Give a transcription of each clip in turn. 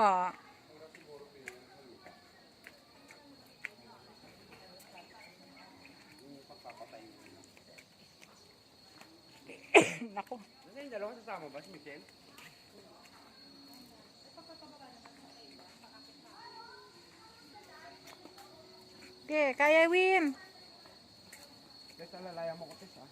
nga. Nako. Ano yung dalawa sasama ba si Michelle? Okay, kaya win. Kaya lalaya mo ko tis ha.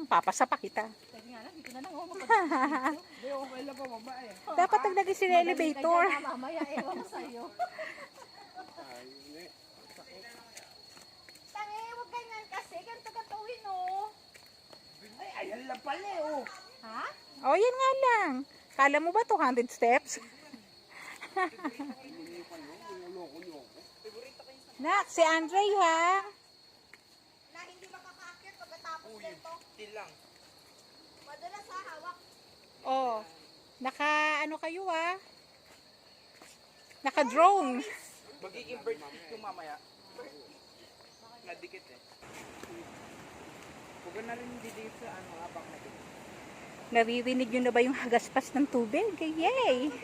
Papasa pa kita. Kasi nga lang, dito na lang ako mapag-dito. Hindi, okay lang pa babae. Dapat naglagay sila elevator. Mamaya, ewan ko sa'yo. Tangi, huwag ganyan kasi. Ganito gatuhin, oh. Ay, ayan lang pala oh. Ha? Oh, yan nga lang. Kala mo ba 200 steps? Nak, si Andre ha. Na hindi makakaakyat pagkatapos nito. Til lang. Madalas ha, hawak. Oh, naka ano kayo ha? Naka drone. Magiging bird yung mamaya. Nadikit eh. Huwag na rin didikit sa ano, abang na dito. Naririnig nyo na ba yung hagaspas ng tubig? Yay!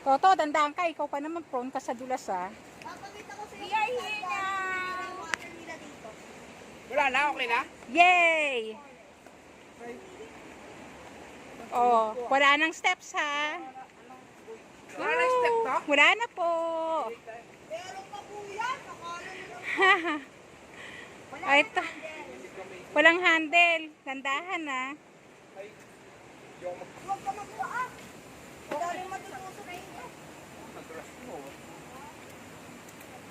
Toto, dandaan ka. Ikaw pa naman prone ka sa dulas ha. Papakita ko sa iyo. We are here now. Water nila dito. Wala na, okay na? Yay! Oh, wala nang steps ha. Wala na step to? Wala na po. Meron pa po yan. Ay, ito. Walang handle. Dandahan ha. Huwag ka magbuha. Dahil matutuso na inyo. Nadulas mo.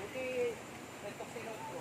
Buti, ito sinod ko.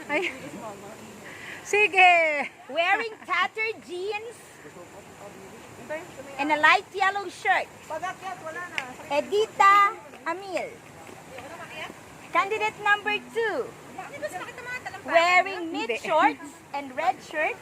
Ay. Sige. Wearing tattered jeans and a light yellow shirt. Edita Amil. Candidate number 2. Wearing knit shorts and red shirt.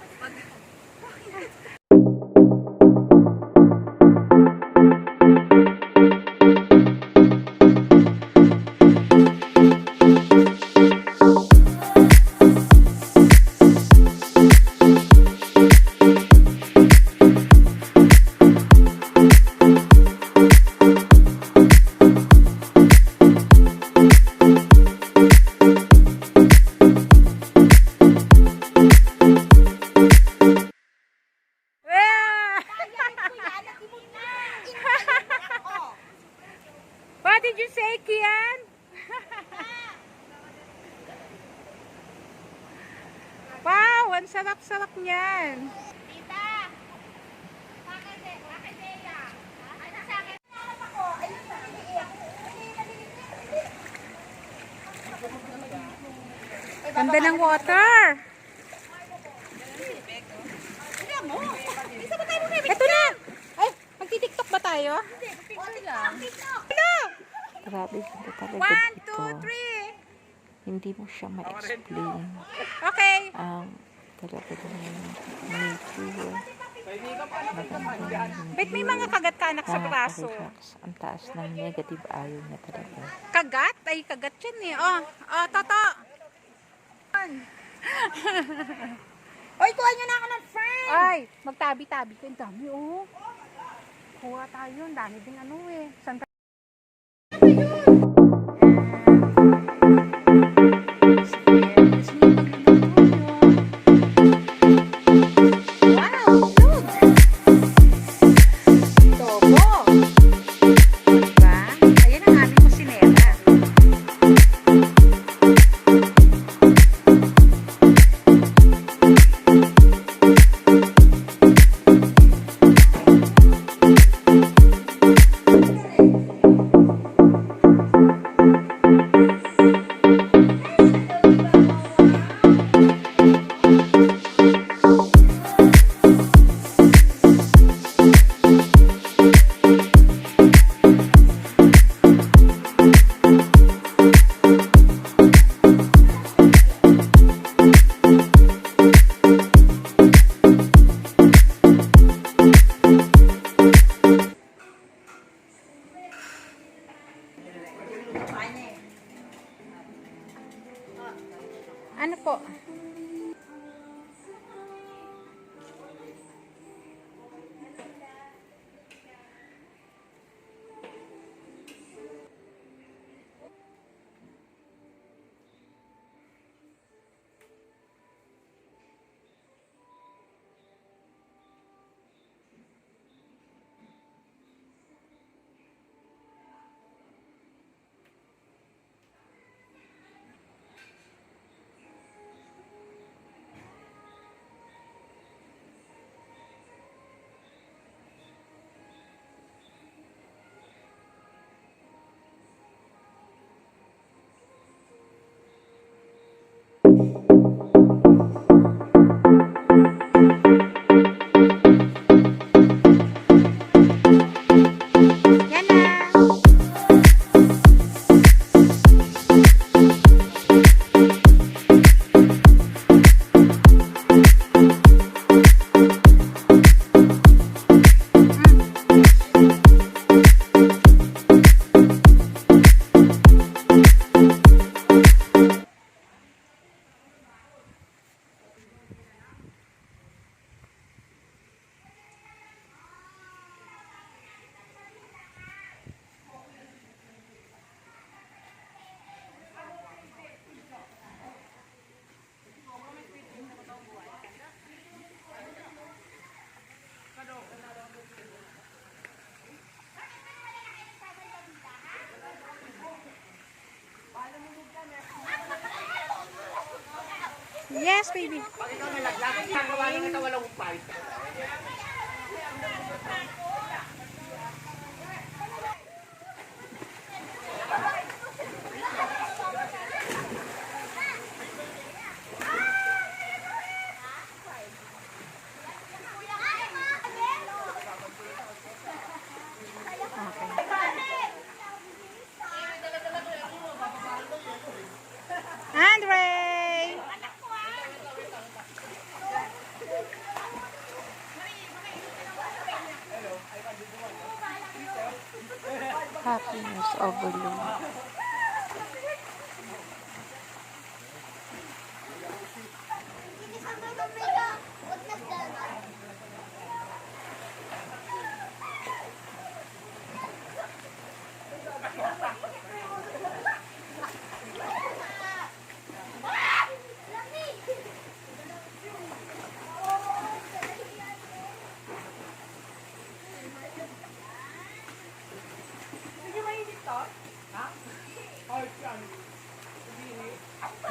What did you say, Kian? Wow, ang sarap-sarap niyan. Tita! Bakit Eya? Ano sa akin? Hanap ako. Ayun sa liliit. Ganda ng water. Ito na. Ay, magti-tiktok ba tayo? Picture lang. Hello. Grabe, hindi talaga 1, dito. 2, 3. Hindi mo siya ma-explain. Okay. Talaga naman nature. Magandang Wait, may mga kagat-kanak sa braso. nakaka-relax. Ang taas ng negative ayaw na talaga. Kagat? Ay, kagat yan eh. Oh, Toto. Oy, kuha nyo na ako ng friend! Ay, magtabi-tabi ko. Ang dami, oh. Kuha tayo. Ang dami din ano eh. Saan tayo? Ano po? Yan na. Yes, baby. Pag ikaw nalaglag, gagawa lang ito walang upay. Andre! Happiness overload.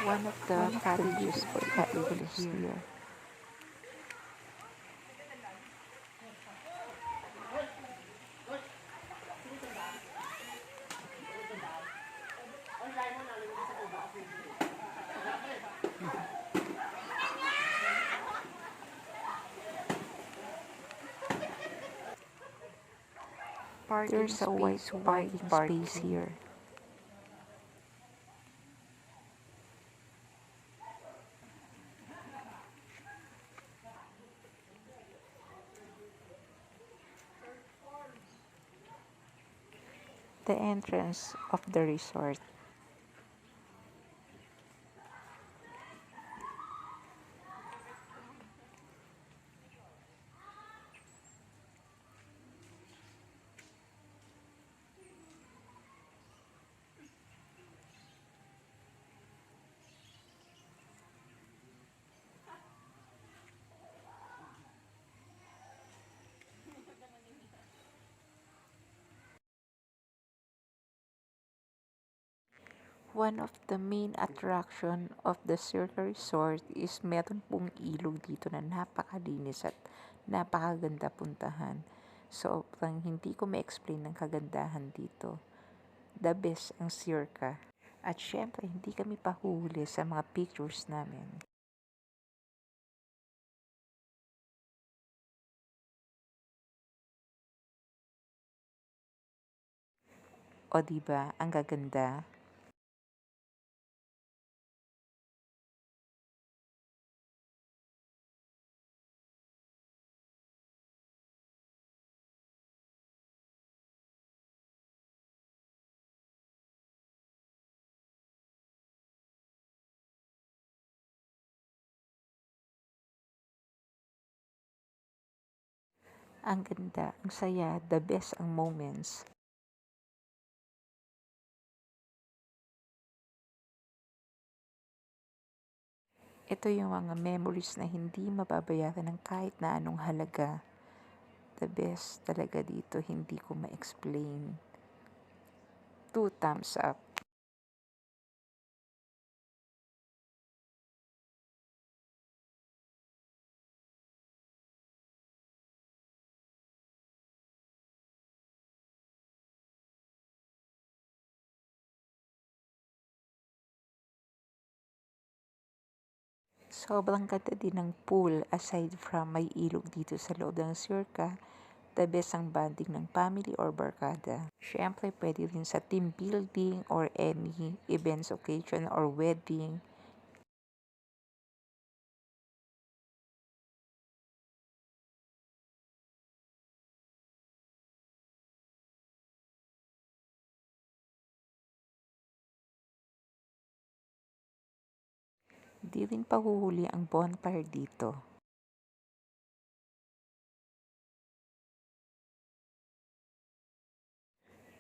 One of the cottages for couples here. There's a wide parking space here. The entrance of the resort. One of the main attraction of the CERCA Resort is meron pong ilog dito na napakalinis at napakaganda puntahan. So, hindi ko ma-explain ng kagandahan dito. The best ang CERCA. At syempre, hindi kami pahuli sa mga pictures namin. O diba, ang gaganda? Ang ganda, ang saya, the best ang moments. Ito yung mga memories na hindi mababayaran ng kahit na anong halaga. The best talaga dito, hindi ko ma-explain. 2 thumbs up. Sobrang ganda din ng pool aside from may ilog dito sa loob ng CERCA. The best ang bonding ng family or barkada. Siyempre, pwede rin sa team building or any events, occasion or wedding. Di rin pahuhuli ang bonfire dito.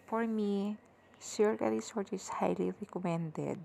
For me, CERCA Resort is highly recommended.